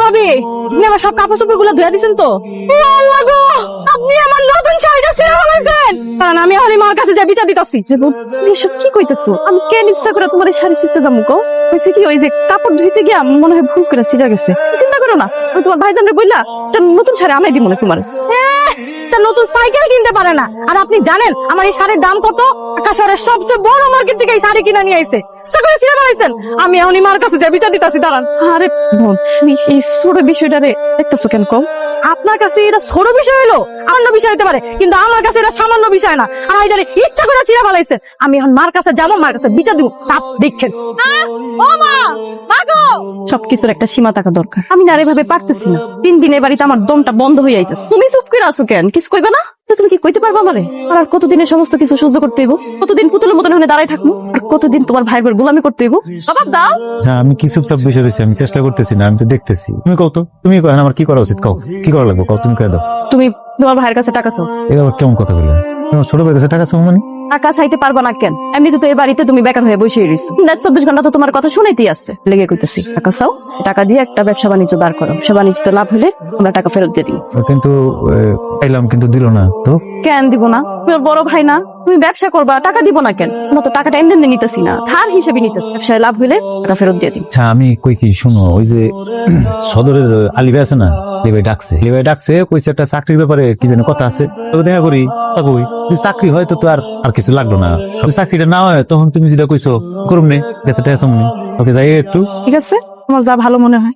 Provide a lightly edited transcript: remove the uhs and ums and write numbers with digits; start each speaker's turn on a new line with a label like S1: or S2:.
S1: ভাবি, আপনি আমার সব কাপড় চোপড় গুলো ধুয়ে দিচ্ছেন তো? আল্লাহ গো, আপনি আমার নতুন শাড়িটা ছিঁড়ে ফেলেছেন। কারণ আমি এখন মার কাছে যা বিচার দিতেছি। তুমি এসব কি কইতেছো? আমি কেন ইচ্ছা করে তোমার এই শাড়ি ছিঁড়তে যাবো কও? হয়েছে কি, ওই যে কাপড় ধুইতে গিয়া মনে হয় ভুল করে ছিঁড়ে গেছে। চিন্তা করো না, আমি তোমার ভাইজানরে বললা নতুন শাড়ি আনাই দিব না তোমার। নতুন সাইকেল কিনতে পারে না। আর আপনি জানেন আমার এই শাড়ির দাম কত? ঢাকা শহরের সবচেয়ে বড় মার্কেট থেকে এই শাড়ি কিনে নিয়ে আইছে। আমি এখনই মার কাছে যা বিচার দিতেছি, দাঁড়ান। আরে বোন, এই ছোট বিষয়টারে দেখতেছো কেন কম? আপনার কাছে এটা ছোট বিষয় হলো, সামান্য বিষয় হতে পারে, কিন্তু আমার কাছে এটা সামান্য বিষয় না। আর এটারে ইচ্ছা করে চিরা ফেলাইছেন। আমি এখন মার কাছে যাবো, মার কাছে বিচার দিব, তাপ দেখেন। সবকিছুর একটা সীমা থাকা দরকার। আমি না আর এভাবে পারতেছি না। 3 দিনের বাড়িতে আমার দমটা বন্ধ হয়ে যাইতেছে। তুমি চুপ করে আছো কেন? কিছু কইবা না? তুমি কি কইতে পারবা আমারে? আর কতদিনের সমস্ত কিছু সহ্য করতে হইব? কতদিন পুতুলের মতন হয়ে দাঁড়াই থাকবো? আর কতদিন তোমার ভাইয়ের গোলামি করতে হইব? জবাব দাও।
S2: আমি কি চুপচাপ বসে রয়েছি? আমি চেষ্টা করতেছি না, আমি তো দেখতেছি। তুমি কও তো, তুমি কও আমার কি করা উচিত? কও কি করা লাগবে, কও তুমি কয়ে দাও।
S1: তুমি তোমার ভাইয়ের কাছে টাকা চাও।
S2: এটা আবার কেমন কথা বললে? তোমার ছোট ভাইয়ের কাছে টাকা চাও মানে?
S1: টাকা চাইতে পারবা না কেন? এমনি তো এই বাড়িতে তুমি বেকার হয়ে বসে রইছো। 24 ঘন্টা তো তোমার কথা শুনাইতেই আসছে। লেগে কইতেছি টাকা চাও, টাকা দিয়ে একটা ব্যবসা বাণিজ্য দাঁড় করো। ব্যবসা বাণিজ্য লাভ হলে আমরা টাকা ফেরত দিয়ে দিই।
S2: কিন্তু পাইলাম, কিন্তু দিল না তো।
S1: কেন দিব না? তুমি বড় ভাই না? তুমি ব্যবসা করবা, টাকা দিব না কেন? আমরা তো টাকাটা এমনি এমনি নিতেছি না, ধার হিসেবে নিতেছি। ব্যবসায় লাভ হলে টাকা ফেরত দিয়ে দিই।
S2: আচ্ছা আমি কই কি শুনো, ওই যে সদরের আলিভাই আছে না, লিভাই ডাকছে কইছে একটা চাকরির ব্যাপারে কি যেন কথা আছে, তোকে দেখা করি। কই যদি চাকরি হয় তো আর কিছু লাগলো না। যদি চাকরিটা না হয় তখন তুমি যেটা কইছো করুম নে, গেছে টাকা সামনে। ওকে যাই একটু।
S1: ঠিক আছে, তোমার যা ভালো মনে হয়।